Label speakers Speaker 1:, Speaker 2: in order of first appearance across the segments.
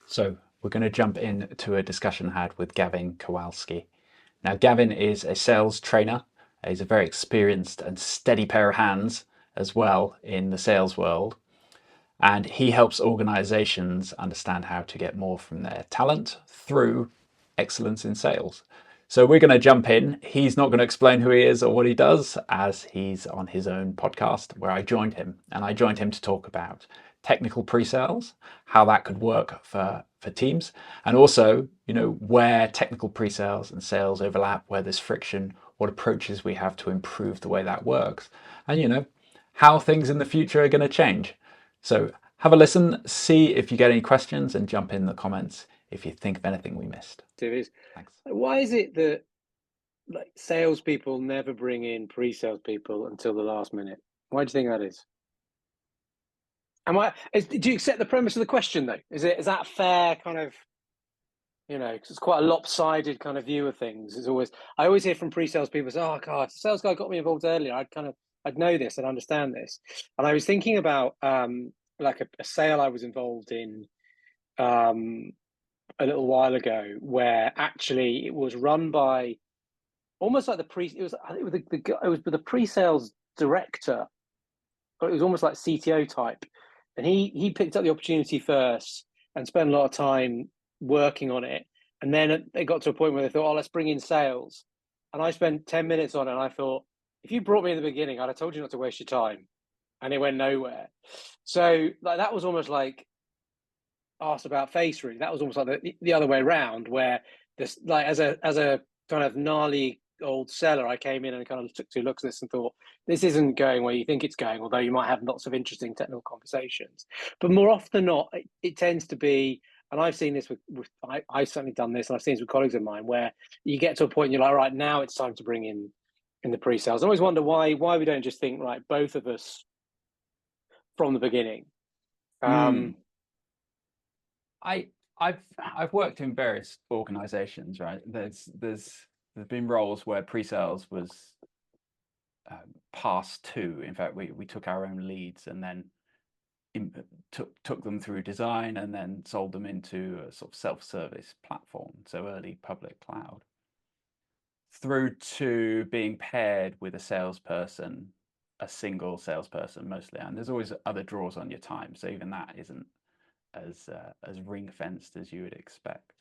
Speaker 1: So we're going to jump into a discussion had with Gavin Kowalski. Now, Gavin is a sales trainer. He's a very experienced and steady pair of hands as well in the sales world. And he helps organizations understand how to get more from their talent through excellence in sales. So we're going to jump in. He's not going to explain who he is or what he does, as he's on his own podcast where I joined him. And I joined him to talk about technical pre-sales, how that could work for teams, and also, where technical pre-sales and sales overlap, where there's friction, what approaches we have to improve the way that works, and how things in the future are going to change. So have a listen, see if you get any questions, and jump in the comments if you think of anything we missed. Thanks.
Speaker 2: Why is it that salespeople never bring in pre-sales people until the last minute? Why do you think that is? Do you accept the premise of the question though? Is that fair kind of, because it's quite a lopsided kind of view of things. I always hear from pre-sales people say, "Oh God, the sales guy got me involved earlier. I'd know this and understand this." And I was thinking about a sale I was involved in a little while ago, where actually it was run by almost like it was the pre-sales director, but it was almost like CTO type, and he picked up the opportunity first and spent a lot of time working on it, and then they got to a point where they thought, "Oh, let's bring in sales," and I spent 10 minutes on it, and I thought, if you brought me in the beginning, I'd have told you not to waste your time, and it went nowhere. So that was almost like asked about face, really. That was almost like the other way around, where this, as a kind of gnarly old seller, I came in and kind of took 2 looks at this and thought, this isn't going where you think it's going, although you might have lots of interesting technical conversations. But more often than not, it tends to be, and I've seen this I've certainly done this, and I've seen this with colleagues of mine, where you get to a point and you're like, right, now it's time to bring in the pre-sales. I always wonder why we don't just think, right, both of us from the beginning.
Speaker 1: I've worked in various organizations, right? There's been roles where pre-sales was passed to. In fact, we took our own leads and then took them through design and then sold them into a sort of self-service platform, so early public cloud, through to being paired with a salesperson, a single salesperson mostly, and there's always other draws on your time, so even that isn't as ring-fenced as you would expect.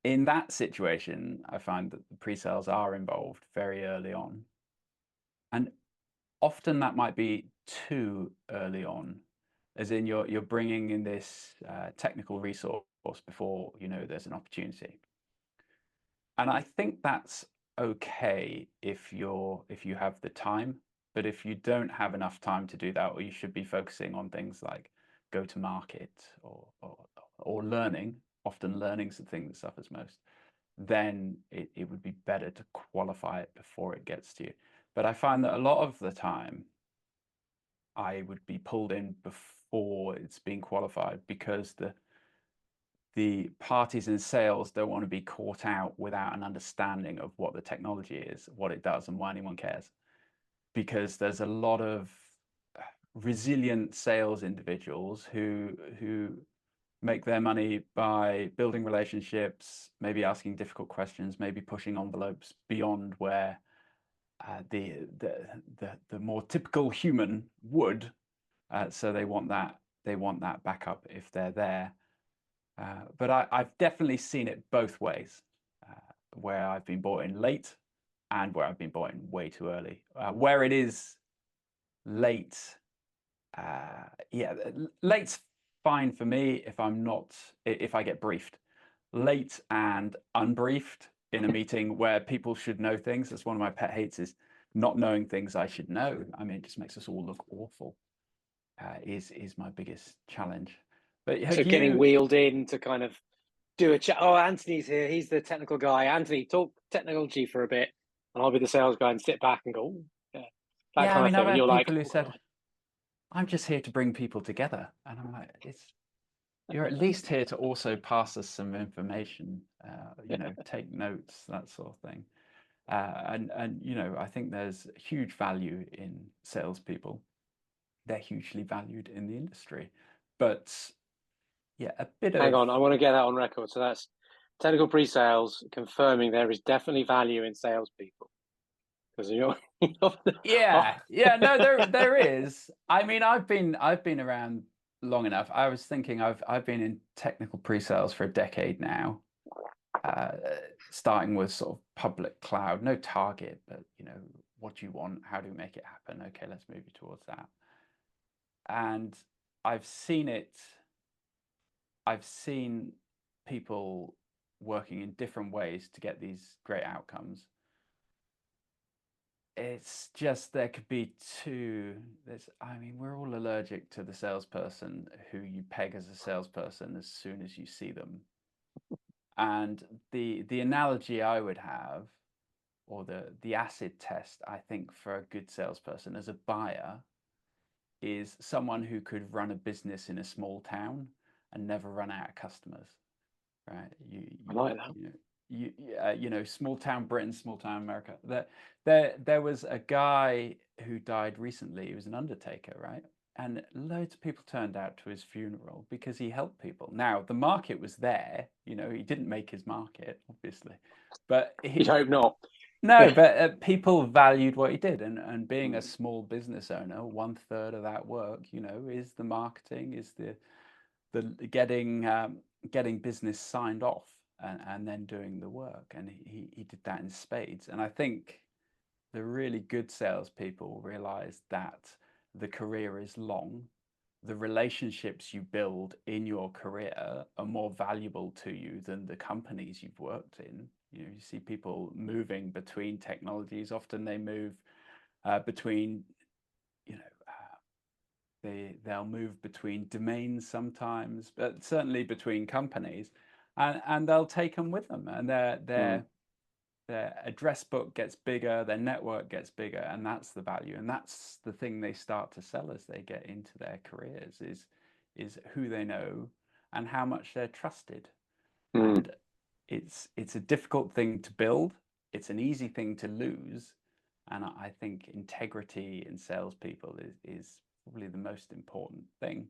Speaker 1: In that situation, I find that the pre-sales are involved very early on, and often that might be too early on, as in you're bringing in this technical resource before there's an opportunity. And I think that's okay if you have the time, but if you don't have enough time to do that, or you should be focusing on things like go to market or learning, often learning's the thing that suffers most, then it would be better to qualify it before it gets to you. But I find that a lot of the time I would be pulled in before it's being qualified, because the parties in sales don't want to be caught out without an understanding of what the technology is, what it does, and why anyone cares. Because there's a lot of resilient sales individuals who make their money by building relationships, maybe asking difficult questions, maybe pushing envelopes beyond where the more typical human would. So they want that backup if they're there. But I've definitely seen it both ways, where I've been brought in late and where I've been brought in way too early. Where it is late, late's fine for me if I get briefed. Late and unbriefed in a meeting where people should know things. That's one of my pet hates, is not knowing things I should know. I mean, it just makes us all look awful. Is my biggest challenge. But
Speaker 2: So getting wheeled in to kind of do a chat. Oh, Anthony's here. He's the technical guy. Anthony, talk technology for a bit, and I'll be the sales guy and sit back and go, yeah, that kind of thing.
Speaker 1: I've
Speaker 2: And
Speaker 1: had
Speaker 2: you're
Speaker 1: people
Speaker 2: like,
Speaker 1: who said, "I'm just here to bring people together," and I'm like, you're at least here to also pass us some information, take notes, that sort of thing. And I think there's huge value in salespeople. They're hugely valued in the industry, but yeah, a bit
Speaker 2: Hang
Speaker 1: of,
Speaker 2: on, I want to get that on record. So that's technical pre-sales confirming there is definitely value in salespeople because you're,
Speaker 1: yeah, yeah, no, there is. I mean, I've been around long enough. I was thinking I've been in technical pre-sales for a decade now, starting with sort of public cloud, no target, but you know, what do you want? How do we make it happen? Okay, let's move you towards that. And I've seen it. I've seen people working in different ways to get these great outcomes. It's just there could be I mean, we're all allergic to the salesperson who you peg as a salesperson as soon as you see them. And the analogy I would have, or the acid test, I think, for a good salesperson as a buyer is someone who could run a business in a small town and never run out of customers, right?
Speaker 2: I like that.
Speaker 1: You know, small town Britain, small town America. There was a guy who died recently. He was an undertaker, right? And loads of people turned out to his funeral because he helped people. Now the market was there. You know, he didn't make his market, obviously, but
Speaker 2: You'd hope not.
Speaker 1: no, but people valued what he did, and being a small business owner, 1/3 of that work, you know, is the marketing, is the getting business signed off, and then doing the work, and he did that in spades. And I think the really good salespeople realize that the career is long. The relationships you build in your career are more valuable to you than the companies you've worked in. You know, you see people moving between technologies. Often they move between, you know, they'll move between domains sometimes, but certainly between companies, and they'll take them with them, and their address book gets bigger, their network gets bigger, and that's the value, and that's the thing they start to sell as they get into their careers is who they know and how much they're trusted. And it's a difficult thing to build. It's an easy thing to lose, and I think integrity in salespeople is probably the most important thing,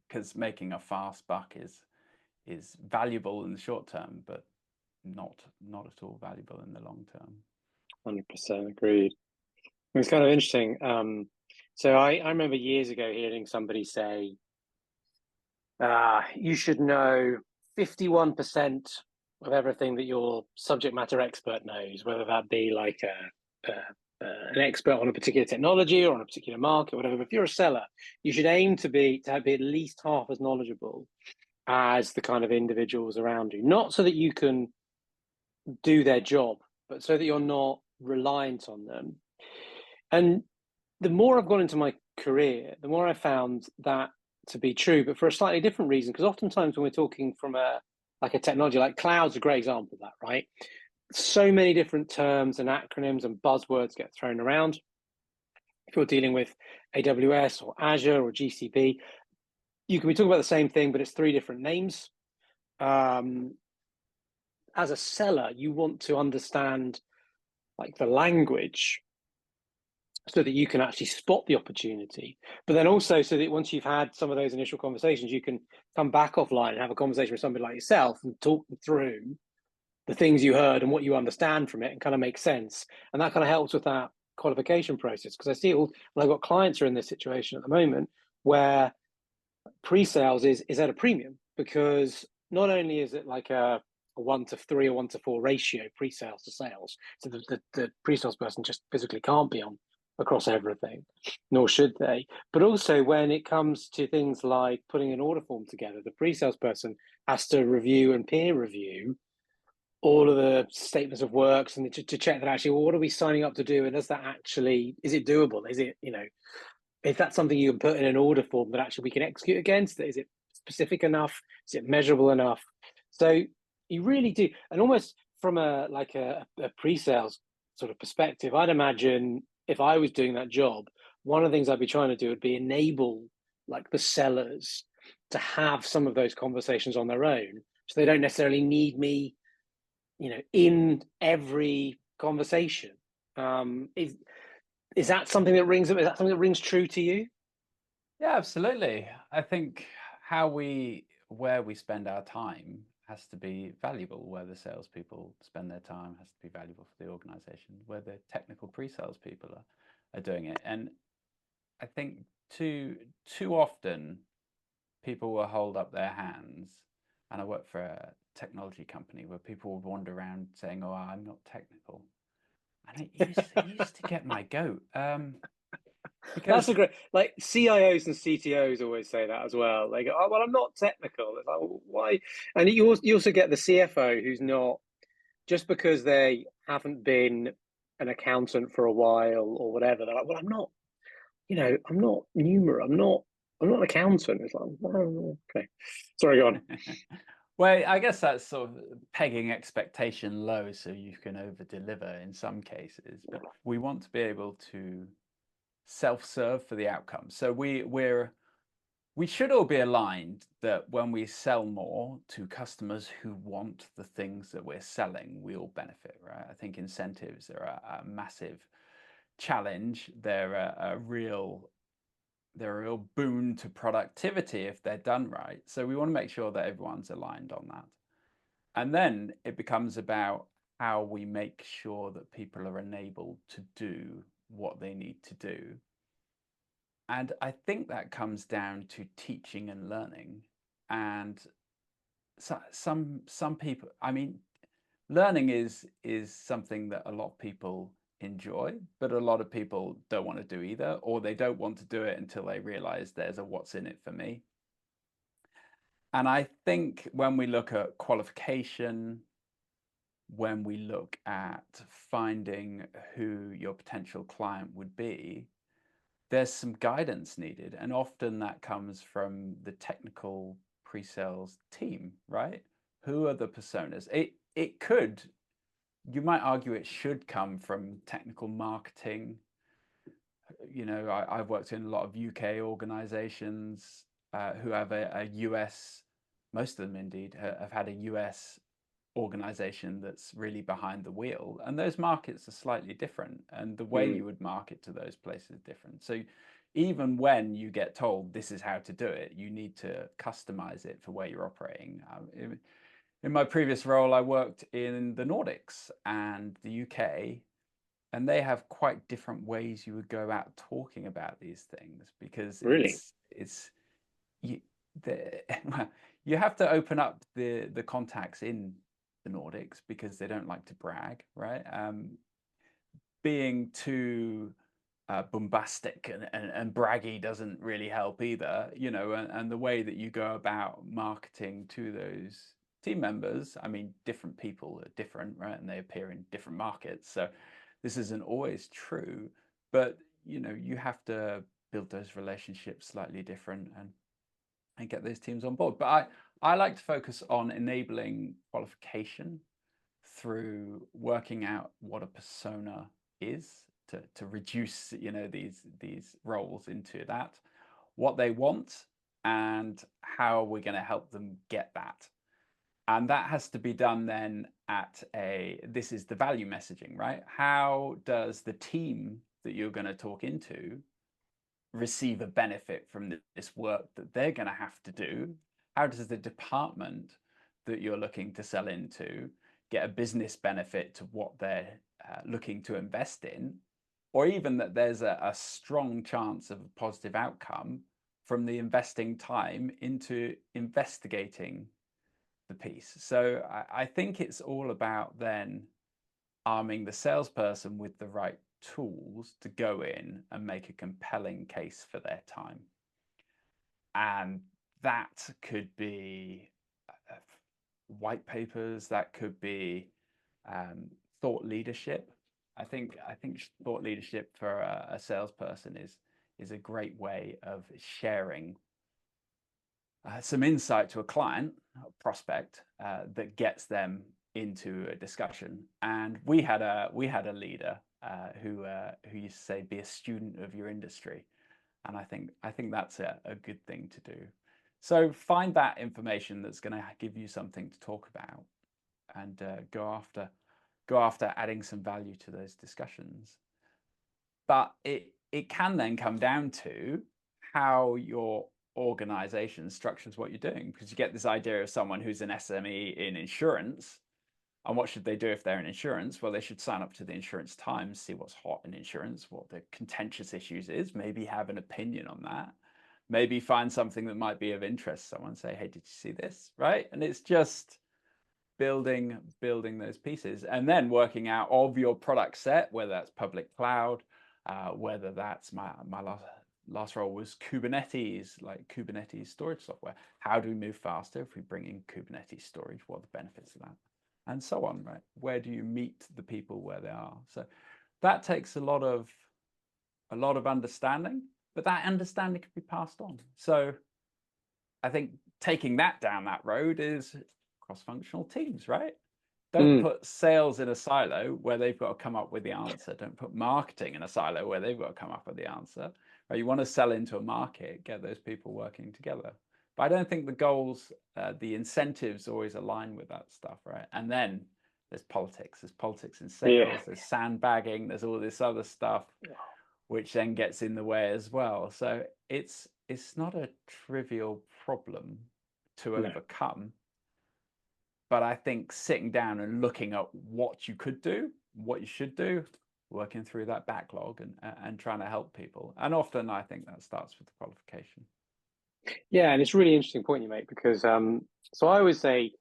Speaker 1: because making a fast buck is valuable in the short term, but not at all valuable in the long term.
Speaker 2: 100% agreed. It's kind of interesting. So I remember years ago hearing somebody say, you should know 51% of everything that your subject matter expert knows, whether that be like an expert on a particular technology or on a particular market, whatever. But if you're a seller, you should aim to be at least half as knowledgeable as the kind of individuals around you, not so that you can do their job, but so that you're not reliant on them. And the more I've gone into my career, the more I found that to be true, but for a slightly different reason. Because oftentimes when we're talking from a technology, like cloud's a great example of that, right? So many different terms and acronyms and buzzwords get thrown around. If you're dealing with AWS or Azure or GCP, you can be talking about the same thing, but it's 3 different names. As a seller, you want to understand like the language so that you can actually spot the opportunity, but then also so that once you've had some of those initial conversations, you can come back offline and have a conversation with somebody like yourself and talk them through the things you heard and what you understand from it and kind of make sense. And that kind of helps with that qualification process, because I see it all when I've got clients who are in this situation at the moment where pre-sales is at a premium, because not only is it like a 1-to-3 or 1-to-4 ratio pre-sales to sales, so the pre-sales person just physically can't be on across everything, nor should they. But also when it comes to things like putting an order form together, the pre-sales person has to review and peer review all of the statements of works and to check that actually, well, what are we signing up to do, and is it doable? Is it, if that's something you can put in an order form that actually we can execute against, is it specific enough? Is it measurable enough? So you really do, and almost from a pre-sales sort of perspective, I'd imagine if I was doing that job, one of the things I'd be trying to do would be enable like the sellers to have some of those conversations on their own, so they don't necessarily need me, in every conversation. Is that something that rings true to you?
Speaker 1: Yeah, absolutely. I think how we where we spend our time has to be valuable, where the salespeople spend their time has to be valuable for the organization, where the technical pre-sales people are doing it. And I think too often people will hold up their hands, and I work for a technology company where people would wander around saying, "Oh, I'm not technical," and it used to get my goat. Because
Speaker 2: That's a great, like CIOs and CTOs always say that as well. They go, "Oh, well, I'm not technical." It's like, well, why? And you also get the CFO who's not, just because they haven't been an accountant for a while or whatever. They're like, "Well, I'm not, I'm not I'm not an accountant." It's like, oh, okay, sorry, go on.
Speaker 1: Well, I guess that's sort of pegging expectation low so you can over deliver in some cases, but we want to be able to self-serve for the outcome. So we should all be aligned that when we sell more to customers who want the things that we're selling, we all benefit, right? I think incentives are a massive challenge. They're a real boon to productivity if they're done right. So we want to make sure that everyone's aligned on that. And then it becomes about how we make sure that people are enabled to do what they need to do. And I think that comes down to teaching and learning. And so, some people, I mean, learning is something that a lot of people enjoy, but a lot of people don't want to do either, or they don't want to do it until they realize there's a what's in it for me. And I think when we look at qualification, when we look at finding who your potential client would be, there's some guidance needed. And often that comes from the technical pre-sales team, right? Who are the personas? It could, you might argue it should come from technical marketing. I've worked in a lot of UK organizations who have a US, most of them indeed have had a US organization that's really behind the wheel, and those markets are slightly different, and the way you would market to those places is different. So even when you get told this is how to do it, you need to customize it for where you're operating. In my previous role, I worked in the Nordics and the UK, and they have quite different ways you would go about talking about these things, because
Speaker 2: Really?
Speaker 1: it's you you have to open up the contacts in the Nordics because they don't like to brag, right? Being too bombastic and braggy doesn't really help either, and the way that you go about marketing to those team members, I mean, different people are different, right? And they appear in different markets. So this isn't always true, but you have to build those relationships slightly different and get those teams on board. But I like to focus on enabling qualification through working out what a persona is, to reduce these roles into that, what they want, and how we're going to help them get that. And that has to be done then this is the value messaging, right? How does the team that you're going to talk into receive a benefit from this work that they're going to have to do? How does the department that you're looking to sell into get a business benefit to what they're looking to invest in? Or even that there's a strong chance of a positive outcome from the investing time into investigating the piece. So I think it's all about then arming the salesperson with the right tools to go in and make a compelling case for their time. And that could be white papers, that could be thought leadership. I think thought leadership for a salesperson is a great way of sharing some insight to a client, a prospect, that gets them into a discussion. And we had a leader who used to say, "Be a student of your industry," and I think that's a good thing to do. So find that information that's going to give you something to talk about, and go after adding some value to those discussions. But it can then come down to how you're organization structures what you're doing, because you get this idea of someone who's an SME in insurance. And what should they do if they're in insurance? Well, they should sign up to the Insurance Times, see what's hot in insurance, what the contentious issues is, maybe have an opinion on that, maybe find something that might be of interest. Someone say, hey, did you see this? Right? And it's just building those pieces, and then working out of your product set, whether that's public cloud, whether that's my last role was Kubernetes, like Kubernetes storage software. How do we move faster if we bring in Kubernetes storage? What are the benefits of that? And so on, right? Where do you meet the people where they are? So that takes a lot of understanding, but that understanding can be passed on. So I think taking that down that road is cross-functional teams, right? Don't put sales in a silo where they've got to come up with the answer. Don't put marketing in a silo where they've got to come up with the answer. Right? You want to sell into a market, get those people working together. But I don't think the goals, the incentives always align with that stuff, right? And then there's politics. There's politics in sales. There's sandbagging. There's all this other stuff, which then gets in the way as well. So it's not a trivial problem to overcome. But I think sitting down and looking at what you could do, what you should do, working through that backlog and trying to help people. And often I think that starts with the qualification.
Speaker 2: Yeah, and it's a really interesting point you make, because so I always say,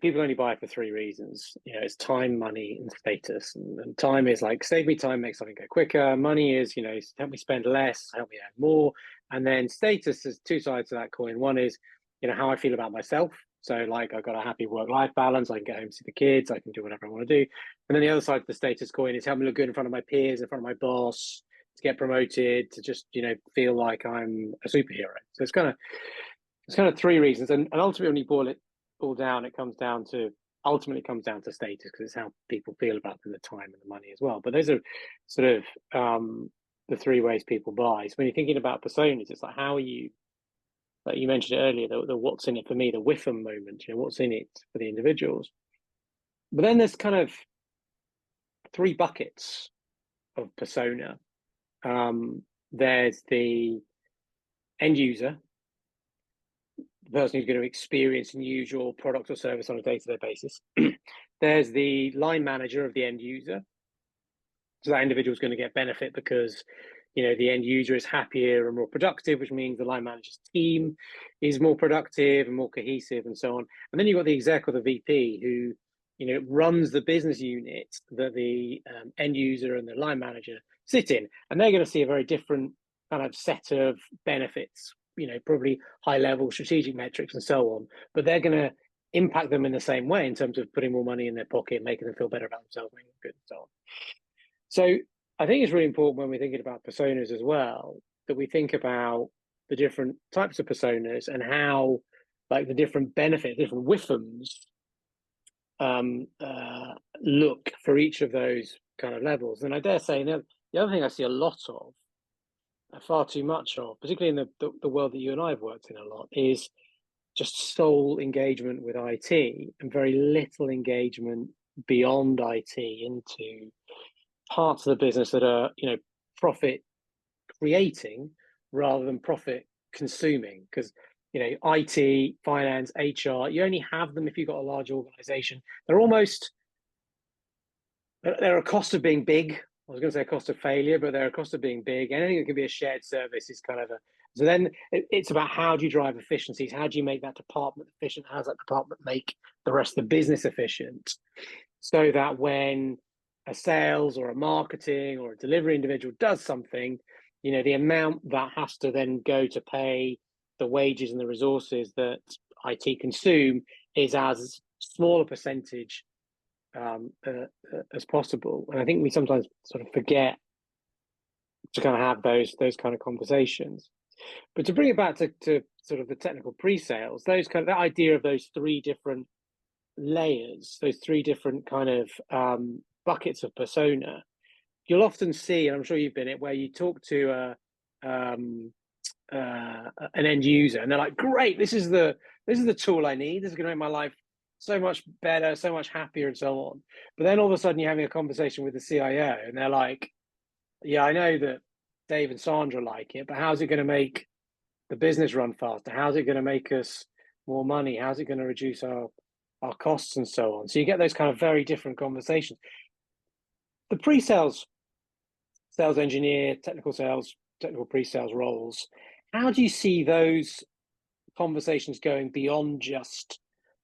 Speaker 2: people only buy for three reasons. It's time, money, and status. And time is like, save me time, make something go quicker. Money is, help me spend less, help me earn more. And then status is two sides to that coin. One is, how I feel about myself. So like, I've got a happy work-life balance. I can get home to see the kids. I can do whatever I want to do. And then the other side of the status coin is help me look good in front of my peers, in front of my boss, to get promoted, to just, feel like I'm a superhero. So it's kind of three reasons. And ultimately, when you boil it all down, it comes down to status, because it's how people feel about the time and the money as well. But those are sort of the three ways people buy. So when you're thinking about personas, it's like, how are you, like you mentioned earlier, the what's in it for me, the whiffum moment, what's in it for the individuals. But then there's kind of three buckets of persona. There's the end user, the person who's going to experience and use your product or service on a day-to-day basis. There's the line manager of the end user. So that individual is going to get benefit because, the end user is happier and more productive, which means the line manager's team is more productive and more cohesive and so on. And then you've got the exec or the VP who, runs the business unit that the end user and the line manager sit in. And they're going to see a very different kind of set of benefits, probably high level strategic metrics and so on, but they're going to impact them in the same way in terms of putting more money in their pocket, making them feel better about themselves, making them good and so on. So I think it's really important when we're thinking about personas as well, that we think about the different types of personas and how, like, the different benefits, different whiffums look for each of those kind of levels. And I dare say the other thing I see a lot of, far too much of, particularly in the world that you and I have worked in a lot, is just sole engagement with IT and very little engagement beyond IT into parts of the business that are, profit creating rather than profit consuming. Because, IT, finance, HR, you only have them if you've got a large organization. They're a cost of being big. I was going to say a cost of failure, but they're a cost of being big. Anything that can be a shared service is kind of so then it's about, how do you drive efficiencies? How do you make that department efficient? How does that department make the rest of the business efficient? So that when a sales or a marketing or a delivery individual does something, the amount that has to then go to pay the wages and the resources that IT consume is as small a percentage as possible. And I think we sometimes sort of forget to kind of have those kind of conversations. But to bring it back to sort of the technical pre-sales, that idea of those three different layers, those three different kind of buckets of persona, you'll often see, and I'm sure you've been it, where you talk to an end user and they're like, great, this is the tool I need, this is going to make my life so much better, so much happier and so on. But then all of a sudden you're having a conversation with the CIO and they're like, yeah, I know that Dave and Sandra like it, but how's it going to make the business run faster? How's it going to make us more money? How's it going to reduce our costs and so on? So you get those kind of very different conversations. The pre-sales, sales engineer, technical sales, technical pre-sales roles, how do you see those conversations going beyond just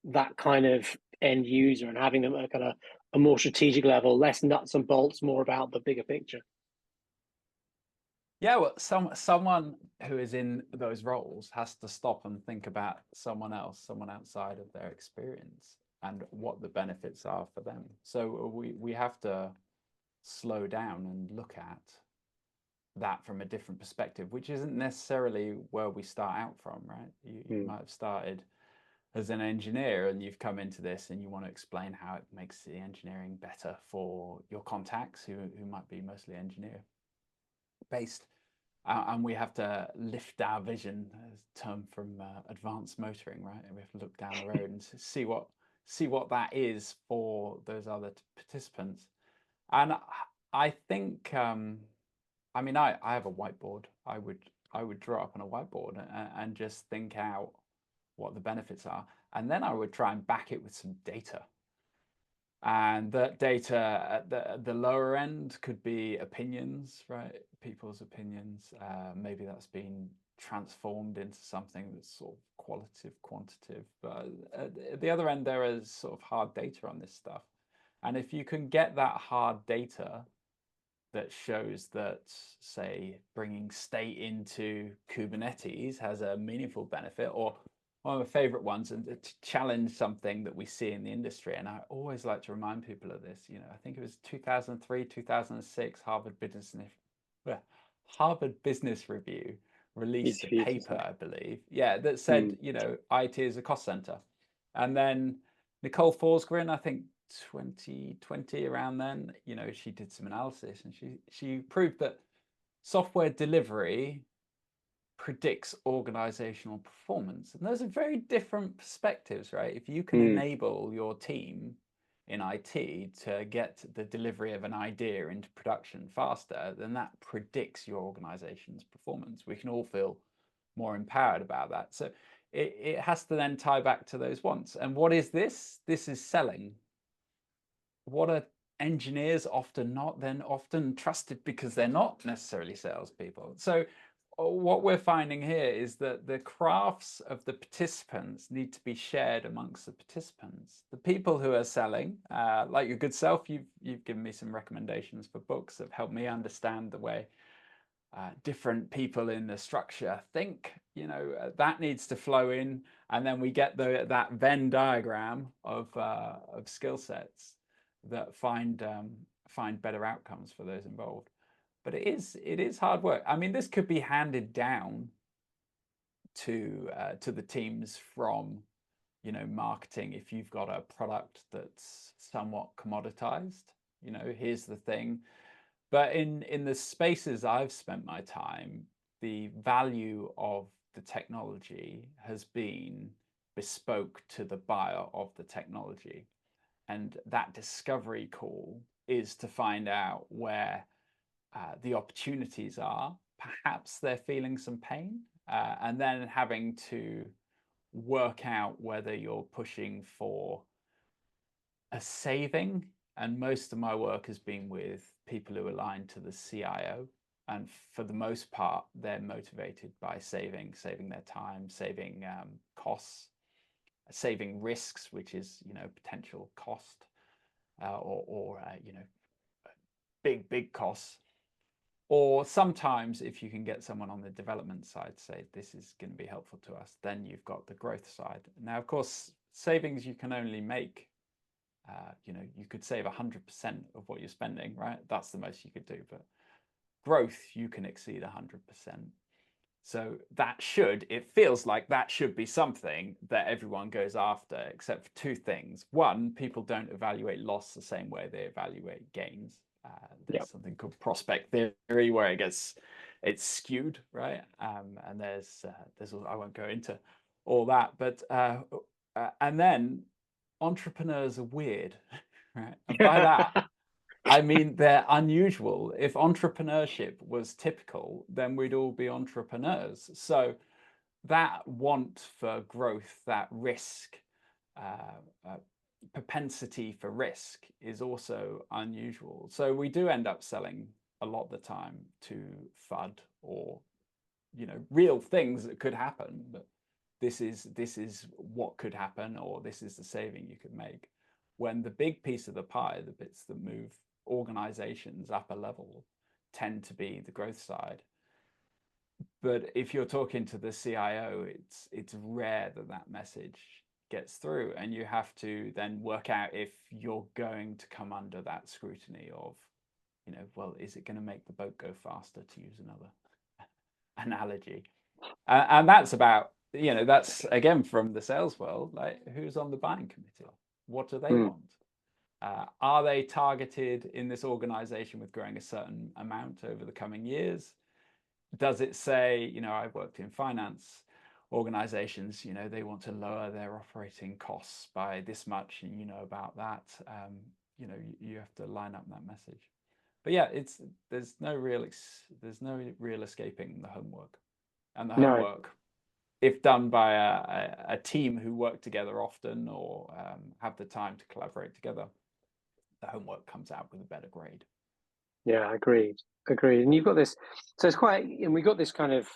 Speaker 2: that kind of end user and having them at a kind of a more strategic level, less nuts and bolts, more about the bigger picture?
Speaker 1: Yeah, well, someone who is in those roles has to stop and think about someone else, someone outside of their experience, and what the benefits are for them. So we have to slow down and look at that from a different perspective, which isn't necessarily where we start out from, right? You might have started as an engineer and you've come into this and you want to explain how it makes the engineering better for your contacts who might be mostly engineer based. And we have to lift our vision, a term from advanced motoring, right? And we have to look down the road and see what that is for those other participants. And I think, I mean, I have a whiteboard. I would draw up on a whiteboard and just think out what the benefits are, and then I would try and back it with some data. And that data at the lower end could be opinions, right? People's opinions. Maybe that's been transformed into something that's sort of qualitative, quantitative. But at the other end, there is sort of hard data on this stuff. And if you can get that hard data that shows that, say, bringing state into Kubernetes has a meaningful benefit, or one of my favorite ones, and to challenge something that we see in the industry. And I always like to remind people of this. I think it was 2003, 2006, Harvard Business Review released a paper, I believe, that said, IT is a cost center. And then Nicole Forsgren, I think 2020, around then, she did some analysis and she proved that software delivery predicts organizational performance. And those are very different perspectives, right? If you can enable your team in IT to get the delivery of an idea into production faster, then that predicts your organization's performance. We can all feel more empowered about that. So it has to then tie back to those wants. And what is this? This is selling. What are engineers often not? Then often trusted because they're not necessarily salespeople. So what we're finding here is that the crafts of the participants need to be shared amongst the participants. The people who are selling, like your good self, you've given me some recommendations for books that have helped me understand the way different people in the structure think. That needs to flow in, and then we get that Venn diagram of skill sets that find better outcomes for those involved. But it is hard work. I mean, this could be handed down to the teams from marketing. If you've got a product that's somewhat commoditized, here's the thing. But in the spaces I've spent my time, the value of the technology has been bespoke to the buyer of the technology. And that discovery call is to find out where the opportunities are. Perhaps they're feeling some pain, and then having to work out whether you're pushing for a saving. And most of my work has been with people who align to the CIO. And for the most part, they're motivated by saving their time, saving costs, saving risks, which is, potential cost, or big costs. Or sometimes if you can get someone on the development side, say, this is going to be helpful to us, then you've got the growth side. Now, of course, savings you can only make, you could save 100% of what you're spending, right? That's the most you could do. But growth, you can exceed 100%. So it feels like that should be something that everyone goes after, except for two things. One, people don't evaluate loss the same way they evaluate gains. There's something called prospect theory where it's skewed, right? And there's I won't go into all that, but and then entrepreneurs are weird, right? And by that, I mean they're unusual. If entrepreneurship was typical, then we'd all be entrepreneurs. So that want for growth, that risk, propensity for risk is also unusual. So we do end up selling a lot of the time to FUD or, you know, real things that could happen, but this is what could happen, or this is the saving you could make. When the big piece of the pie, the bits that move organizations up a level, tend to be the growth side. But if you're talking to the CIO, it's rare that that message gets through, and you have to then work out if you're going to come under that scrutiny of, you know, well, is it going to make the boat go faster, to use another analogy? And that's about, you know, that's again from the sales world, like who's on the buying committee? What do they want? Are they targeted in this organization with growing a certain amount over the coming years? Does it say, you know, I've worked in finance organizations, you know, they want to lower their operating costs by this much, and you know about that. You know, you have to line up that message. But yeah, there's no real escaping the homework. And the homework, if done by a team who work together often, or have the time to collaborate together, the homework comes out with a better grade.
Speaker 2: Yeah, agreed. And you've got this, so it's quite, and we got this kind of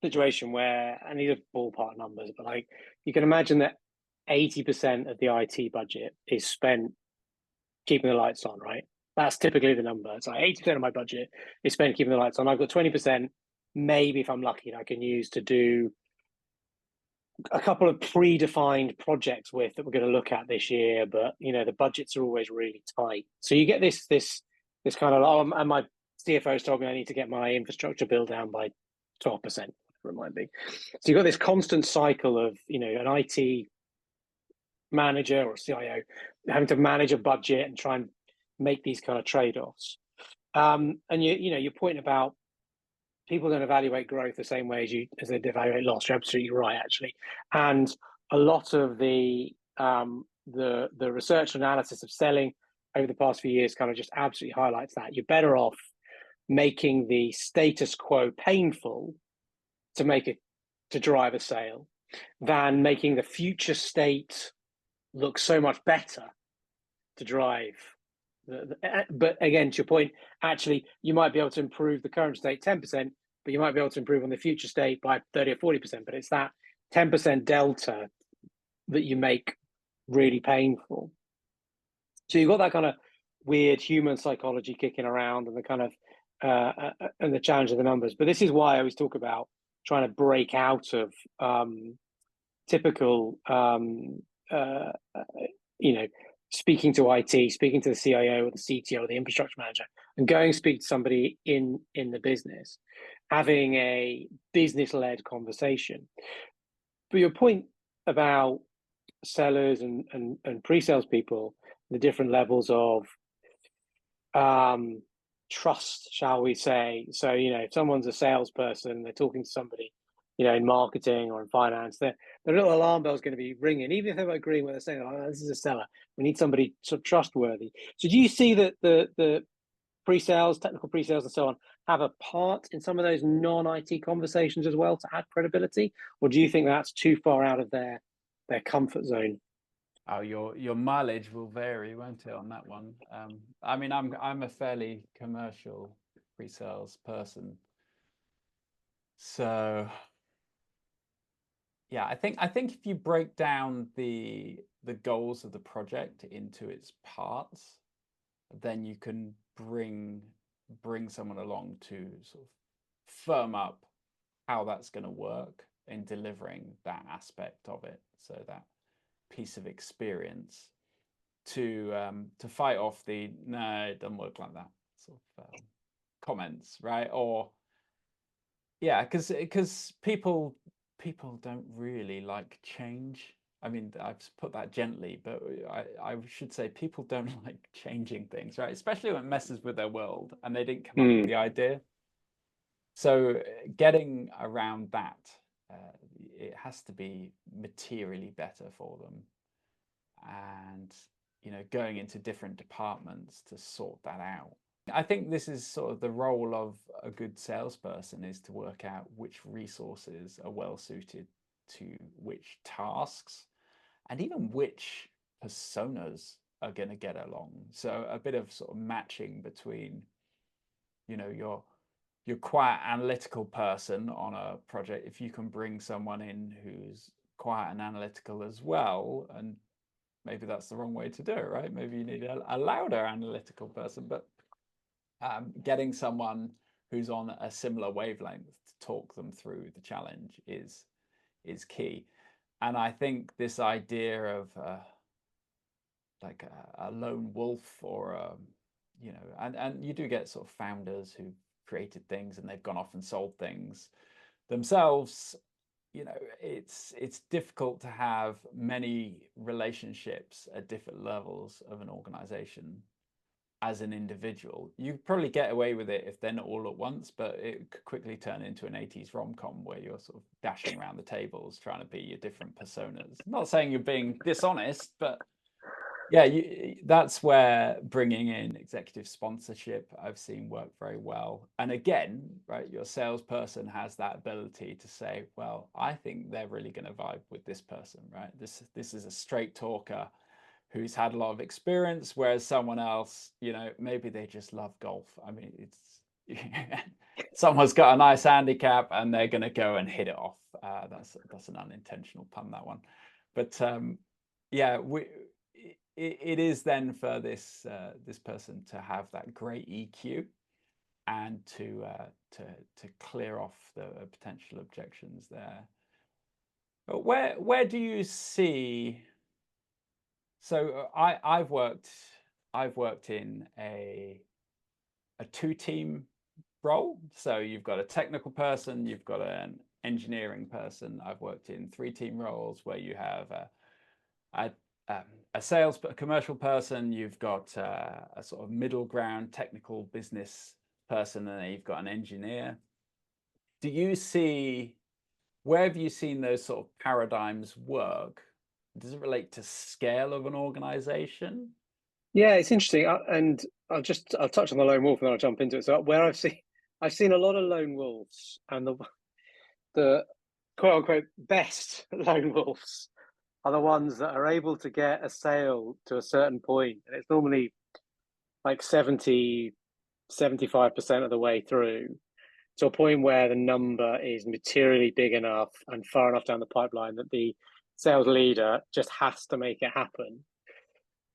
Speaker 2: situation where, and these are ballpark numbers, but like you can imagine that 80% of the IT budget is spent keeping the lights on, right? That's typically the number. It's like 80% of my budget is spent keeping the lights on. I've got 20%, maybe if I'm lucky, that I can use to do a couple of predefined projects with that we're going to look at this year. But you know, the budgets are always really tight. So you get this kind of, oh, and my CFO's told me I need to get my infrastructure bill down by 12%, whatever it might be. So you've got this constant cycle of, you know, an IT manager or CIO having to manage a budget and try and make these kind of trade-offs. And you know, your point about people don't evaluate growth the same way as they evaluate loss. You're absolutely right, actually. And a lot of the research analysis of selling over the past few years kind of just absolutely highlights that. You're better off making the status quo painful to drive a sale than making the future state look so much better to drive. But again, to your point, actually, you might be able to improve the current state 10%, but you might be able to improve on the future state by 30 or 40%. But it's that 10% delta that you make really painful. So you've got that kind of weird human psychology kicking around, and the kind of and the challenge of the numbers. But this is why I always talk about trying to break out of typical, you know, speaking to IT, speaking to the CIO or the CTO or the infrastructure manager, and going to speak to somebody in the business, having a business-led conversation. But your point about sellers and pre-sales people, the different levels of trust, shall we say. So, you know, if someone's a salesperson, they're talking to somebody, you know, in marketing or in finance, their little alarm bell is going to be ringing, even if they're not agreeing with what they're saying. Like, oh, this is a seller. We need somebody sort of trustworthy. So do you see that the pre-sales, technical pre-sales and so on, have a part in some of those non-IT conversations as well to add credibility? Or do you think that's too far out of their comfort zone?
Speaker 1: Oh, your mileage will vary, won't it, on that one? I mean, I'm a fairly commercial pre-sales person, so yeah, I think if you break down the goals of the project into its parts, then you can bring someone along to sort of firm up how that's going to work in delivering that aspect of it, so that piece of experience to fight off the no, it doesn't work like that sort of comments, right? Or yeah, because people don't really like change. I mean, I've put that gently, but I should say people don't like changing things, right? Especially when it messes with their world and they didn't come up with the idea. So getting around that, it has to be materially better for them. And, you know, going into different departments to sort that out I think this is sort of the role of a good salesperson, is to work out which resources are well suited to which tasks, and even which personas are going to get along. So a bit of sort of matching between, you know, your quiet analytical person on a project. If you can bring someone in who's quiet and analytical as well, and maybe that's the wrong way to do it, right? Maybe you need a louder analytical person, but getting someone who's on a similar wavelength to talk them through the challenge is key. And I think this idea of like a lone wolf, or you know, and you do get sort of founders who created things and they've gone off and sold things themselves. You know, it's difficult to have many relationships at different levels of an organization as an individual. You probably get away with it if they're not all at once, but it could quickly turn into an 80s rom-com where you're sort of dashing around the tables trying to be your different personas. I'm not saying you're being dishonest, but yeah, that's where bringing in executive sponsorship I've seen work very well. And again, right, your salesperson has that ability to say, well, I think they're really going to vibe with this person, right? This is a straight talker who's had a lot of experience, whereas someone else, you know, maybe they just love golf. I mean, it's someone's got a nice handicap and they're going to go and hit it off. That's an unintentional pun, that one. But yeah, it is then for this person to have that great EQ and to clear off the potential objections there. But where do you see? So I've worked in a two-team role. So you've got a technical person, you've got an engineering person. I've worked in three-team roles where you have a sales, a commercial person, you've got a sort of middle ground technical business person, and then you've got an engineer. Do you see, where have you seen those sort of paradigms work? Does it relate to scale of an organization?
Speaker 2: Yeah, it's interesting, and I'll touch on the lone wolf and then I'll jump into it. So where I've seen a lot of lone wolves, and the quote unquote best lone wolves are the ones that are able to get a sale to a certain point, and it's normally like 70-75% of the way through, to a point where the number is materially big enough and far enough down the pipeline that the sales leader just has to make it happen.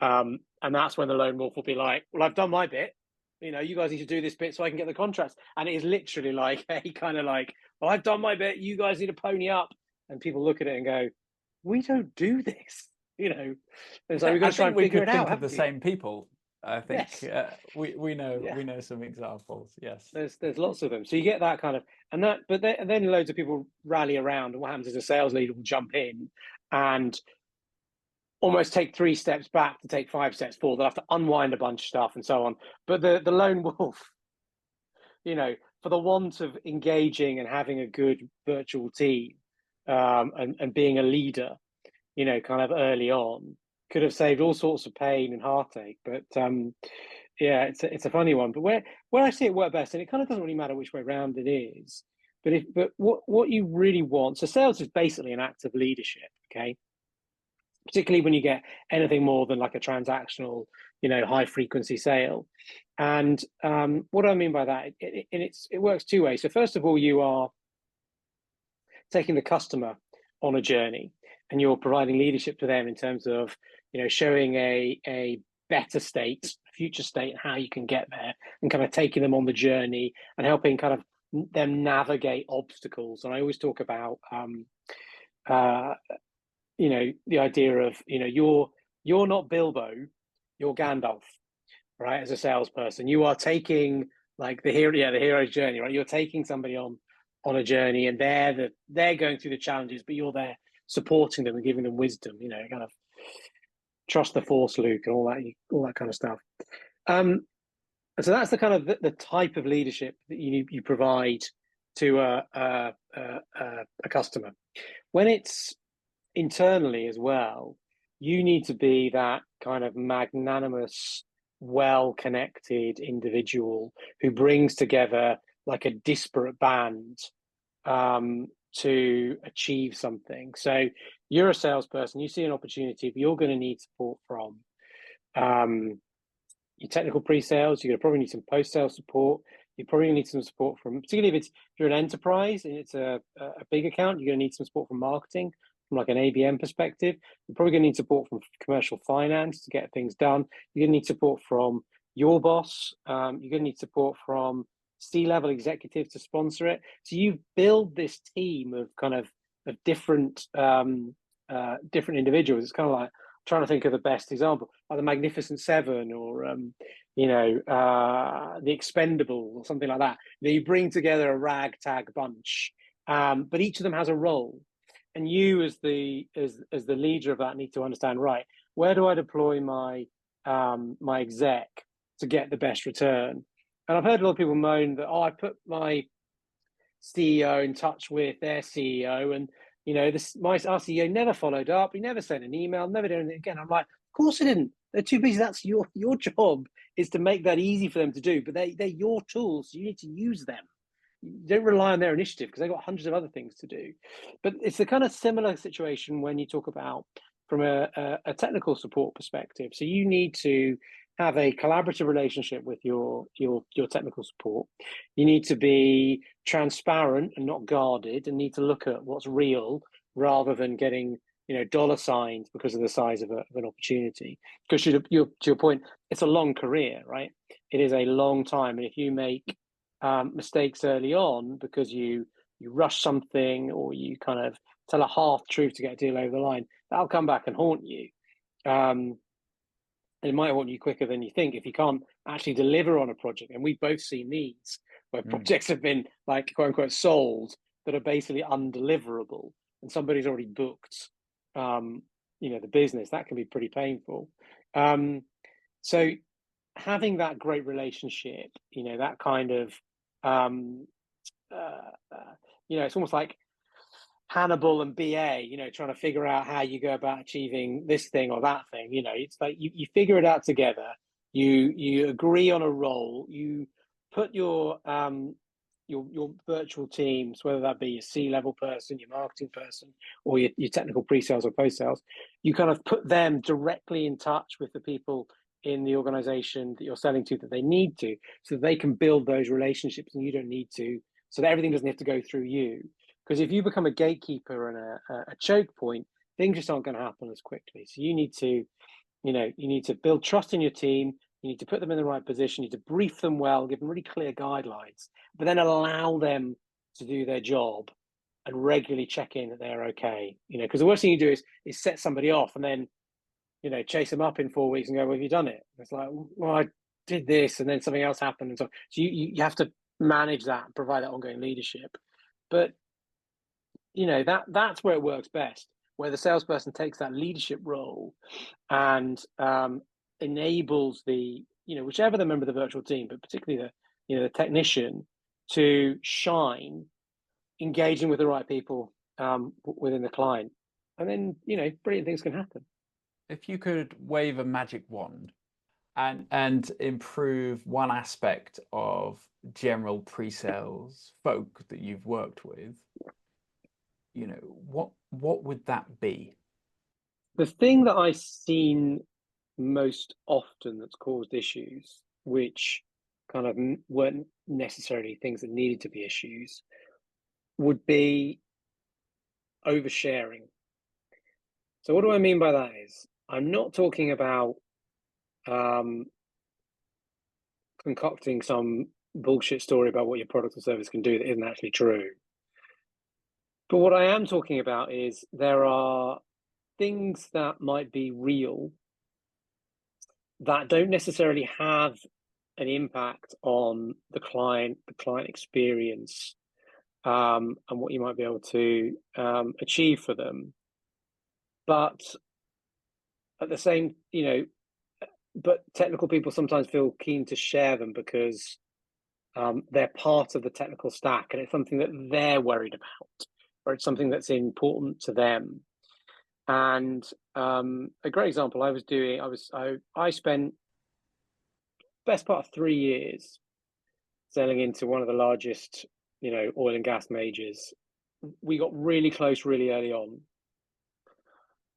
Speaker 2: And that's when the lone wolf will be like, well, I've done my bit. You know, you guys need to do this bit so I can get the contracts. And it is literally like a kind of like, well, I've done my bit. You guys need to pony up. And people look at it and go, we don't do this, you know. And so we've got to try and figure it out.
Speaker 1: We could think of the same people. I think
Speaker 2: yes.
Speaker 1: we know some examples. Yes,
Speaker 2: there's lots of them. So you get that kind of, and that, but then loads of people rally around. And what happens is a sales leader will jump in and almost take 3 steps back to take 5 steps forward. They'll have to unwind a bunch of stuff and so on. But the lone wolf, you know, for the want of engaging and having a good virtual team, and being a leader, you know, kind of early on, could have saved all sorts of pain and heartache. But yeah, it's a funny one. But where I see it work best, and it kind of doesn't really matter which way around it is, but what you really want. So sales is basically an act of leadership, okay? Particularly when you get anything more than like a transactional, you know, high frequency sale. And what do I mean by that? It works two ways. So first of all, you are taking the customer on a journey, and you're providing leadership to them in terms of, you know, showing a better state, future state, and how you can get there, and kind of taking them on the journey and helping kind of them navigate obstacles. And I always talk about you know, the idea of, you know, you're not Bilbo, you're Gandalf, right? As a salesperson, you are taking like the hero's journey, right? You're taking somebody on a journey, and they're going through the challenges, but you're there supporting them and giving them wisdom, you know, kind of trust the force, Luke, and all that kind of stuff. So that's the kind of the type of leadership that you provide to a customer. When it's internally as well, you need to be that kind of magnanimous well-connected individual who brings together like a disparate band to achieve something. So you're a salesperson, you see an opportunity, but you're going to need support from your technical pre-sales. You're going to probably need some post-sales support. You probably need some support from, particularly if you're an enterprise and it's a big account, you're going to need some support from marketing, from like an ABM perspective. You're probably going to need support from commercial finance to get things done. You're going to need support from your boss. You're going to need support from C-level executives to sponsor it. So you build this team of kind of different different individuals. It's kind of like trying to think of the best example, like the Magnificent Seven or the Expendables or something like that. You bring together a ragtag bunch, but each of them has a role, and you as the leader of that need to understand, right, where do I deploy my my exec to get the best return? And I've heard a lot of people moan that, oh, I put my CEO in touch with their CEO, and our CEO never followed up. He never sent an email, never did anything again. I'm like, of course he didn't. They're too busy. That's your job, is to make that easy for them to do. But they're your tools. So you need to use them. You don't rely on their initiative because they've got hundreds of other things to do. But it's a kind of similar situation when you talk about from a technical support perspective. So you need to have a collaborative relationship with your technical support. You need to be transparent and not guarded, and need to look at what's real rather than getting dollar signs because of the size of an opportunity. Because to your point, it's a long career, right? It is a long time, and if you make mistakes early on because you rush something or you kind of tell a half truth to get a deal over the line, that'll come back and haunt you. It might haunt you quicker than you think if you can't actually deliver on a project. And we've both seen these where projects have been like quote unquote sold that are basically undeliverable, and somebody's already booked the business. That can be pretty painful. So having that great relationship, that kind of it's almost like Hannibal and BA, trying to figure out how you go about achieving this thing or that thing. It's like you figure it out together. You agree on a role. You put your virtual teams, whether that be your C-level person, your marketing person, or your technical pre-sales or post-sales, you kind of put them directly in touch with the people in the organization that you're selling to that they need to, so that they can build those relationships and you don't need to, so that everything doesn't have to go through you. Because if you become a gatekeeper and a choke point, things just aren't going to happen as quickly. So you need to build trust in your team. You need to put them in the right position. You need to brief them well, give them really clear guidelines, but then allow them to do their job and regularly check in that they're okay. Because the worst thing you do is set somebody off and then, chase them up in 4 weeks and go, well, have you done it? It's like, well, I did this and then something else happened. And so you have to manage that, provide that ongoing leadership. But that's where it works best, where the salesperson takes that leadership role and enables the whichever the member of the virtual team, but particularly the technician, to shine, engaging with the right people within the client, and then brilliant things can happen.
Speaker 1: If you could wave a magic wand and improve one aspect of general pre-sales folk that you've worked with, what would that be?
Speaker 2: The thing that I've seen most often that's caused issues, which kind of weren't necessarily things that needed to be issues, would be oversharing. So what do I mean by that is, I'm not talking about concocting some bullshit story about what your product or service can do that isn't actually true. But what I am talking about is there are things that might be real that don't necessarily have an impact on the client experience, and what you might be able to achieve for them. But at the same, but technical people sometimes feel keen to share them because they're part of the technical stack and it's something that they're worried about, or it's something that's important to them. And a great example I spent best part of 3 years selling into one of the largest, oil and gas majors. We got really close really early on,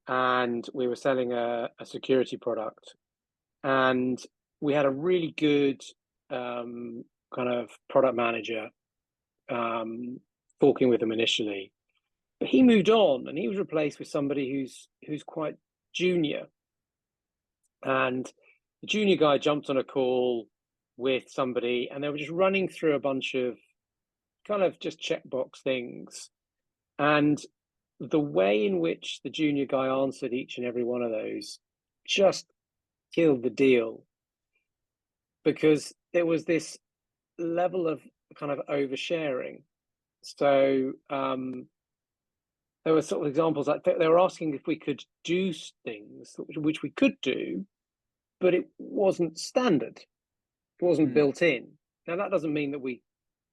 Speaker 2: and we were selling a security product, and we had a really good kind of product manager talking with them initially, but he moved on and he was replaced with somebody who's quite junior. And the junior guy jumped on a call with somebody, and they were just running through a bunch of kind of just checkbox things. And the way in which the junior guy answered each and every one of those just killed the deal, because there was this level of kind of oversharing. So there were sort of examples like they were asking if we could do things which we could do, but it wasn't standard. It wasn't built in. Now that doesn't mean that we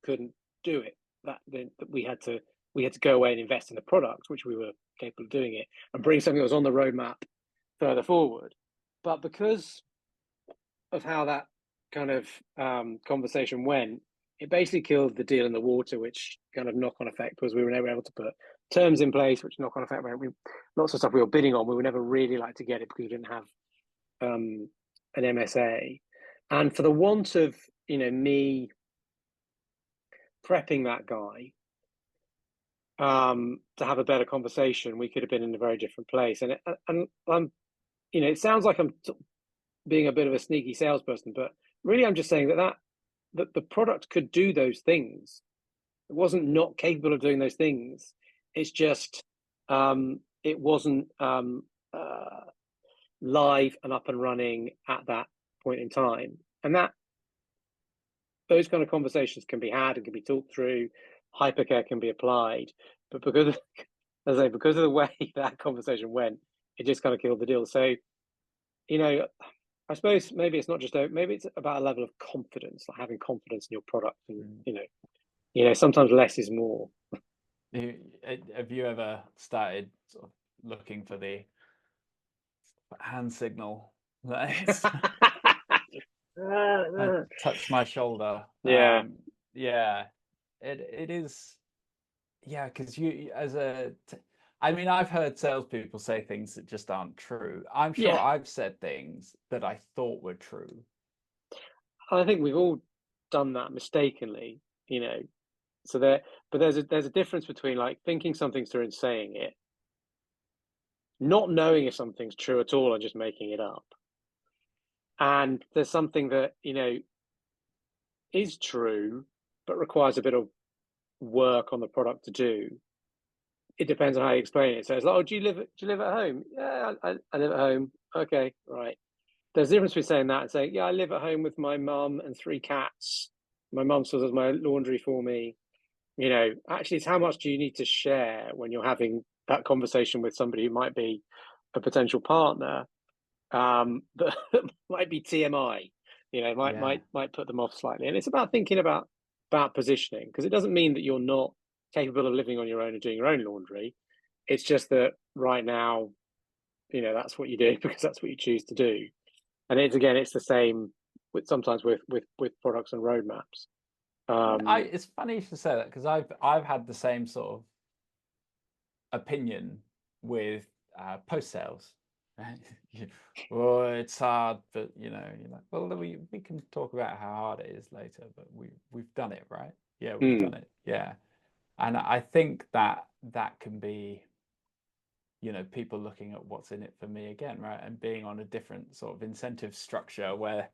Speaker 2: couldn't do it. That we had to go away and invest in the product, which we were capable of doing it, and bring something that was on the roadmap further forward. But because of how that kind of conversation went, it basically killed the deal in the water, which kind of knock-on effect was we were never able to put terms in place, which knock-on effect lots of stuff we were bidding on, we were never really like to get it because we didn't have an MSA. And for the want of me prepping that guy to have a better conversation, we could have been in a very different place. And it sounds like I'm being a bit of a sneaky salesperson, but really I'm just saying that the product could do those things. It wasn't not capable of doing those things. It's just it wasn't live and up and running at that point in time. And those kind of conversations can be had and can be talked through. Hypercare can be applied, but because of the way that conversation went, it just kind of killed the deal. So, I suppose maybe it's not just maybe it's about a level of confidence, like having confidence in your product, and sometimes less is more.
Speaker 1: Have you ever started sort of looking for the hand signal that touch my shoulder?
Speaker 2: Yeah.
Speaker 1: It is. Yeah, because I've heard salespeople say things that just aren't true. I'm sure I've said things that I thought were true.
Speaker 2: I think we've all done that mistakenly, So but there's a difference between like thinking something's true and saying it, not knowing if something's true at all and just making it up. And there's something that is true but requires a bit of work on the product to do. It depends on how you explain it. So it's like, oh, do you live at home? Yeah, I live at home. Okay, right. There's a difference between saying that and saying, yeah, I live at home with my mum and 3 cats. My mum still does my laundry for me. Actually, it's how much do you need to share when you're having that conversation with somebody who might be a potential partner, that might be TMI. Might put them off slightly. And it's about thinking about positioning, because it doesn't mean that you're not capable of living on your own and doing your own laundry. It's just that right now, that's what you do because that's what you choose to do. And it's the same sometimes with products and roadmaps.
Speaker 1: It's funny you should say that, because I've had the same sort of opinion with post sales. Well, it's hard, but you're like, well, we can talk about how hard it is later, but we've done it, right? Yeah, we've done it. Yeah. And I think that can be, people looking at what's in it for me again, right? And being on a different sort of incentive structure where,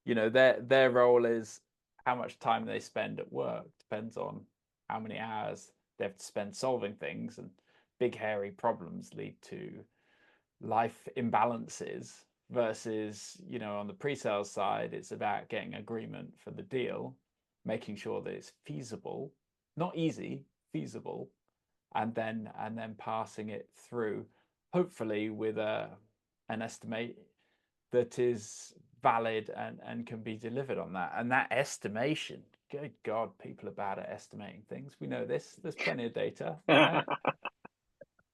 Speaker 1: their role is how much time they spend at work depends on how many hours they have to spend solving things, and big hairy problems lead to life imbalances, versus, on the pre-sales side, it's about getting agreement for the deal, making sure that it's feasible, not easy, feasible, and then passing it through, hopefully with an estimate that is valid and can be delivered on that. And that estimation, good God, people are bad at estimating things. We know this. There's plenty of data, right?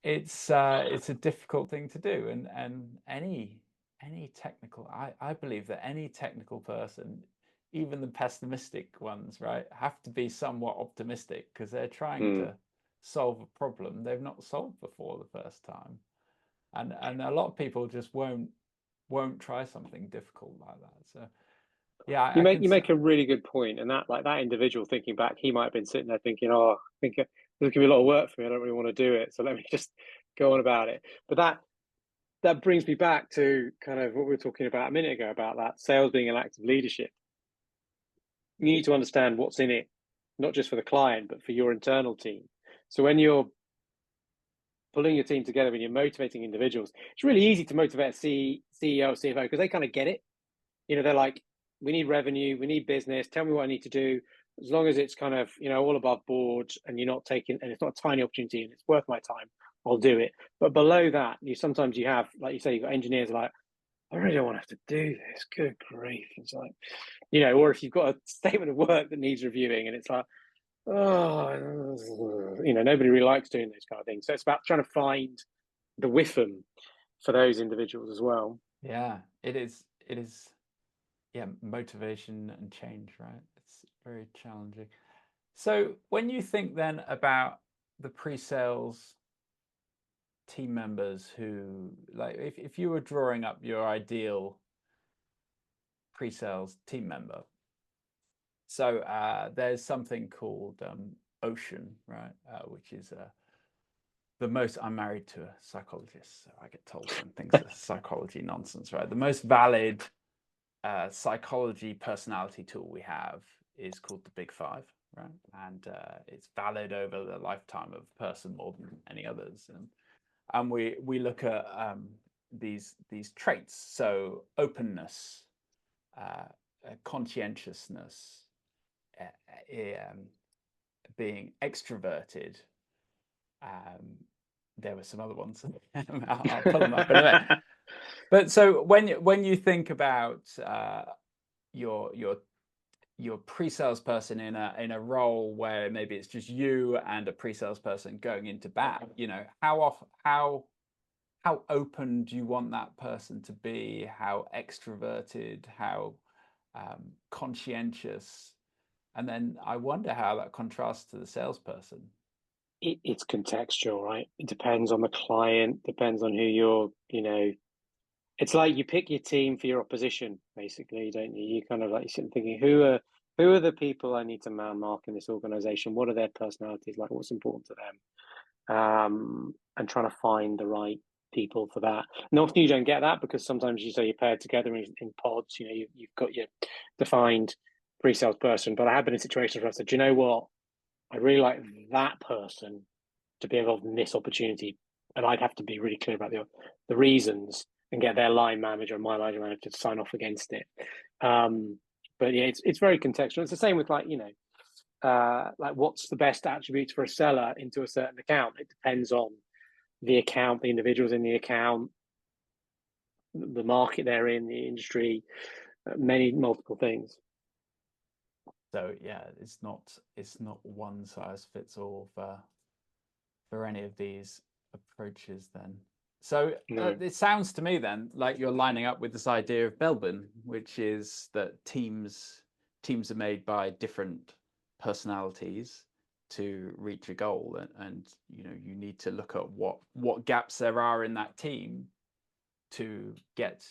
Speaker 1: It's a difficult thing to do, and any any technical, I believe that any technical person, even the pessimistic ones, right, have to be somewhat optimistic because they're trying to solve a problem they've not solved before the first time. And a lot of people just won't try something difficult like that. So yeah,
Speaker 2: you make a really good point, and that individual thinking back, he might have been sitting there thinking, "Oh, I think there's going to be a lot of work for me. I don't really want to do it, so let me just go on about it." But that brings me back to kind of what we were talking about a minute ago about that sales being an act of leadership. You need to understand what's in it, not just for the client, but for your internal team. So when you're pulling your team together and you're motivating individuals, it's really easy to motivate a CEO, CFO, because they kind of get it. They're like, we need revenue, we need business, tell me what I need to do. As long as it's kind of, all above board and you're not taking, and it's not a tiny opportunity and it's worth my time, I'll do it. But below that, sometimes you have, like you say, you've got engineers like, I really don't want to have to do this. Good grief. It's like, or if you've got a statement of work that needs reviewing and it's like, oh, nobody really likes doing those kind of things. So it's about trying to find the WIFM for those individuals as well.
Speaker 1: Yeah, it is. Yeah, motivation and change, right? It's very challenging. So when you think then about the pre-sales team members who, like, if you were drawing up your ideal pre-sales team member, so there's something called Ocean, right? Which is the most, I'm married to a psychologist, so I get told when things are psychology nonsense, right? The most valid psychology personality tool we have is called the Big Five, right? And it's valid over the lifetime of a person more than any others. And we look at these traits, so openness, conscientiousness, being extroverted. There were some other ones. I'll pull them up in a minute. But so when you think about your pre-sales person in a role where maybe it's just you and a pre-sales person going into bat, how open do you want that person to be? How extroverted? How conscientious? And then I wonder how that contrasts to the salesperson.
Speaker 2: It's contextual, right? It depends on the client, depends on who you're, it's like you pick your team for your opposition, basically, don't you? You kind of like, you're sitting thinking, who are the people I need to mark in this organization? What are their personalities like? What's important to them? And trying to find the right people for that. And often you don't get that because sometimes you're paired together in pods. You've got your defined pre-sales person. But I have been in situations where I said, do you know what? I'd really like that person to be involved in this opportunity, and I'd have to be really clear about the reasons and get their line manager and my line manager to sign off against it. But yeah, it's very contextual. It's the same with like what's the best attributes for a seller into a certain account. It depends on the account, the individuals in the account, the market they're in, the industry, multiple things.
Speaker 1: So yeah, it's not one size fits all for any of these approaches then. So
Speaker 2: No.
Speaker 1: It sounds to me then like you're lining up with this idea of Belbin, which is that teams are made by different personalities to reach a goal, and you need to look at what gaps there are in that team to get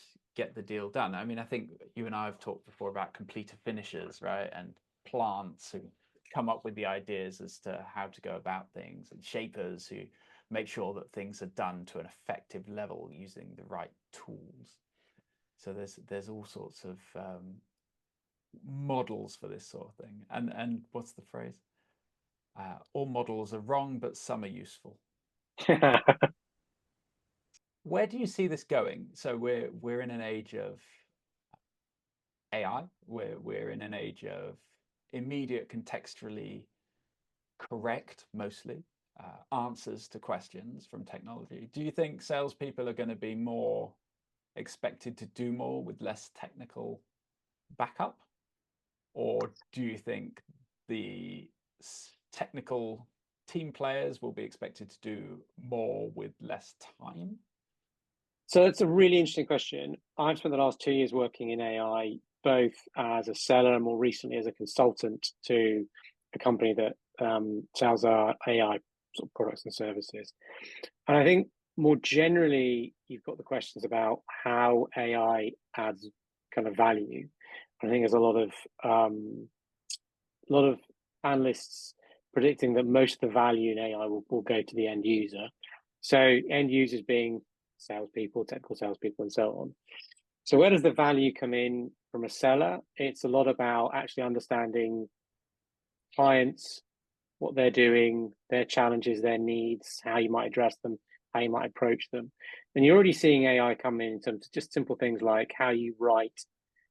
Speaker 1: the deal done. I mean, I think you and I have talked before about completer finishers, right? And plants who come up with the ideas as to how to go about things, and shapers who make sure that things are done to an effective level using the right tools. So there's all sorts of models for this sort of thing. And what's the phrase? All models are wrong, but some are useful. Where do you see this going? So we're in an age of AI. We're in an age of immediate, contextually correct, mostly answers to questions from technology. Do you think salespeople are going to be more expected to do more with less technical backup, or do you think the technical team players will be expected to do more with less time?
Speaker 2: So it's a really interesting question. I've spent the last 2 years working in AI, both as a seller and more recently as a consultant to a company that sells our AI sort of products and services. And I think more generally, you've got the questions about how AI adds kind of value. I think there's a lot of analysts predicting that most of the value in AI will go to the end user. So end users being salespeople, technical salespeople, and so on. So where does the value come in from a seller? It's a lot about actually understanding clients, what they're doing, their challenges, their needs, how you might address them, how you might approach them. And you're already seeing AI come in terms of just simple things like how you write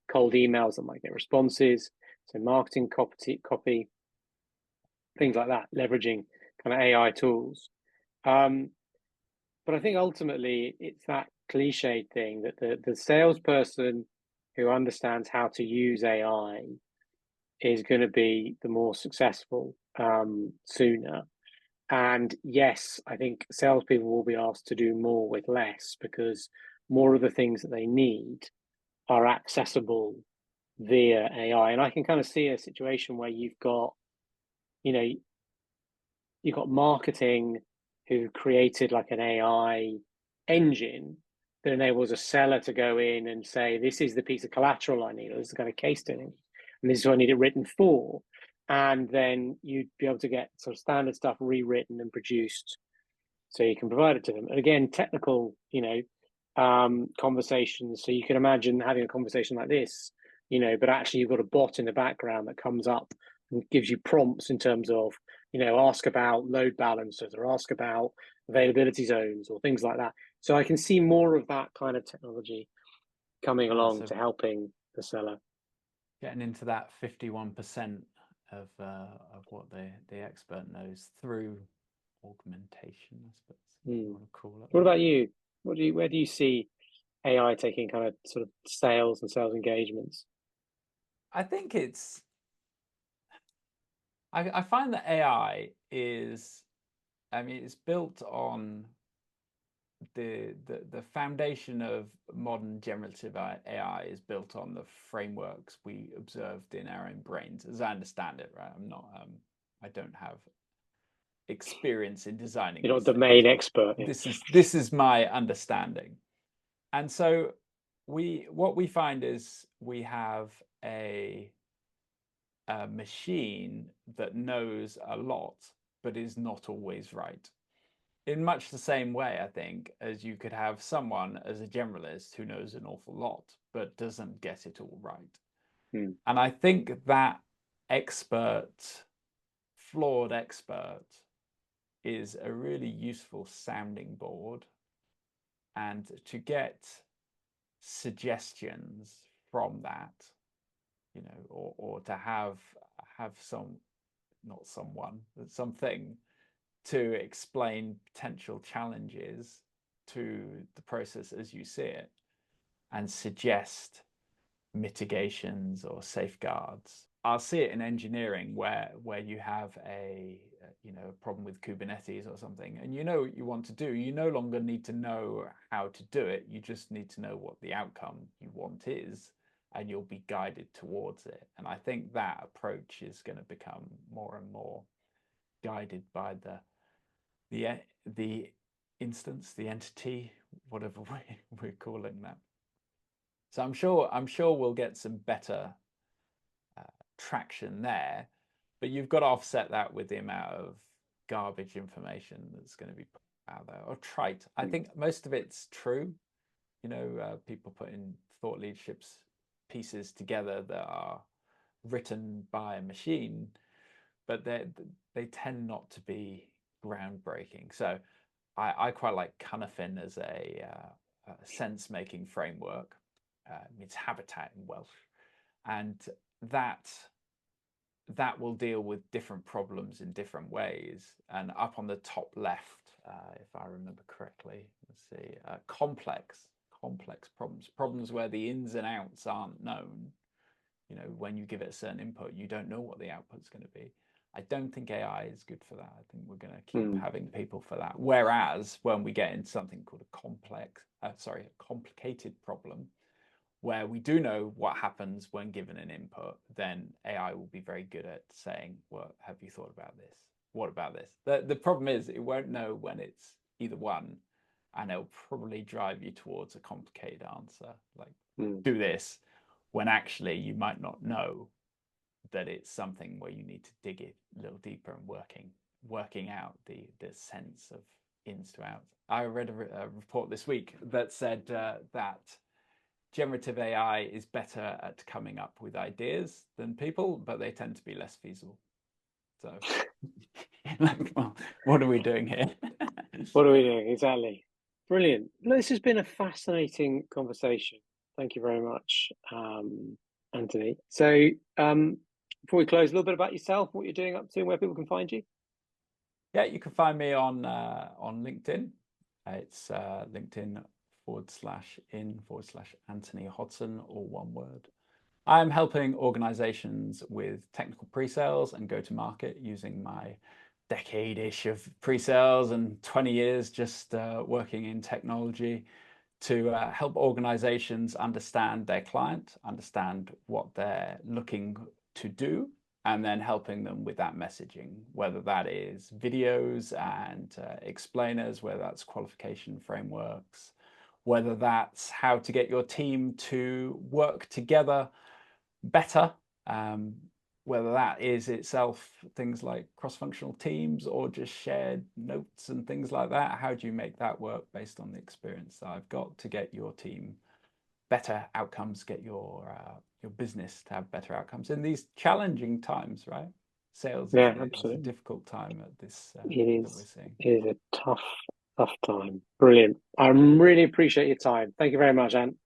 Speaker 2: cold emails that might get responses, so marketing copy, things like that, leveraging kind of AI tools. But I think ultimately it's that cliched thing that the salesperson who understands how to use AI is going to be the more successful sooner. And yes, I think salespeople will be asked to do more with less because more of the things that they need are accessible via AI. And I can kind of see a situation where you've got marketing who created like an AI engine that enables a seller to go in and say, this is the piece of collateral I need, or this is the kind of case study, and this is what I need it written for. And then you'd be able to get sort of standard stuff rewritten and produced so you can provide it to them. And again, technical, conversations. So you can imagine having a conversation like this, but actually you've got a bot in the background that comes up and gives you prompts in terms of, ask about load balancers or ask about availability zones or things like that. So I can see more of that kind of technology coming along to helping the seller.
Speaker 1: Getting into that 51% of what the expert knows through augmentation, I suppose you want to call it.
Speaker 2: What about you? Where do you see AI taking kind of sort of sales and sales engagements?
Speaker 1: I think I find that AI is, it's built on the foundation of modern generative AI is built on the frameworks we observed in our own brains, as I understand it, right? I'm not, I don't have experience in designing.
Speaker 2: You're not the main expert.
Speaker 1: Yeah. This is my understanding. And so what we find is we have a machine that knows a lot, but is not always right. In much the same way, I think, as you could have someone as a generalist who knows an awful lot, but doesn't get it all right. And I think that flawed expert, is a really useful sounding board, and to get suggestions from that, or to have something to explain potential challenges to the process as you see it and suggest mitigations or safeguards. I'll see it in engineering where you have a problem with Kubernetes or something, and what you want to do. You no longer need to know how to do it. You just need to know what the outcome you want is, and you'll be guided towards it. And I think that approach is going to become more and more guided by the instance, the entity, whatever we're calling that. So I'm sure we'll get some better traction there, but you've got to offset that with the amount of garbage information that's going to be put out there, or trite. I think most of it's true. People put in thought leadership's pieces together that are written by a machine, but they tend not to be groundbreaking. So I quite like Cynefin as a sense-making framework. It's habitat in Welsh, and that will deal with different problems in different ways. And up on the top left, if I remember correctly, let's see, complex problems where the ins and outs aren't known. When you give it a certain input, you don't know what the output's going to be. I don't think AI is good for that. I think we're going to keep having people for that. Whereas when we get into something called a complicated problem, where we do know what happens when given an input, then AI will be very good at saying, well, have you thought about this? What about this? The problem is it won't know when it's either one, and it'll probably drive you towards a complicated answer, like do this, when actually you might not know that it's something where you need to dig it a little deeper and working out the sense of ins to outs. I read a report this week that said that generative AI is better at coming up with ideas than people, but they tend to be less feasible. So, like, well, what are we doing here?
Speaker 2: What are we doing? Exactly. Brilliant. This has been a fascinating conversation. Thank you very much, Anthony. So, before we close, a little bit about yourself, what you're doing up to, and where people can find you.
Speaker 1: Yeah, you can find me on LinkedIn. It's LinkedIn/in/Anthony Hodson, all one word. I'm helping organizations with technical pre-sales and go-to-market using my decade-ish of pre-sales and 20 years just working in technology to help organizations understand their client, understand what they're looking to do, and then helping them with that messaging, whether that is videos and explainers, whether that's qualification frameworks, whether that's how to get your team to work together better, whether that is itself things like cross-functional teams or just shared notes and things like that. How do you make that work based on the experience that I've got to get your team better outcomes, get your business to have better outcomes in these challenging times, right? Sales is a difficult time at this that we're seeing.
Speaker 2: It is a tough time. Brilliant. I really appreciate your time. Thank you very much, Ant.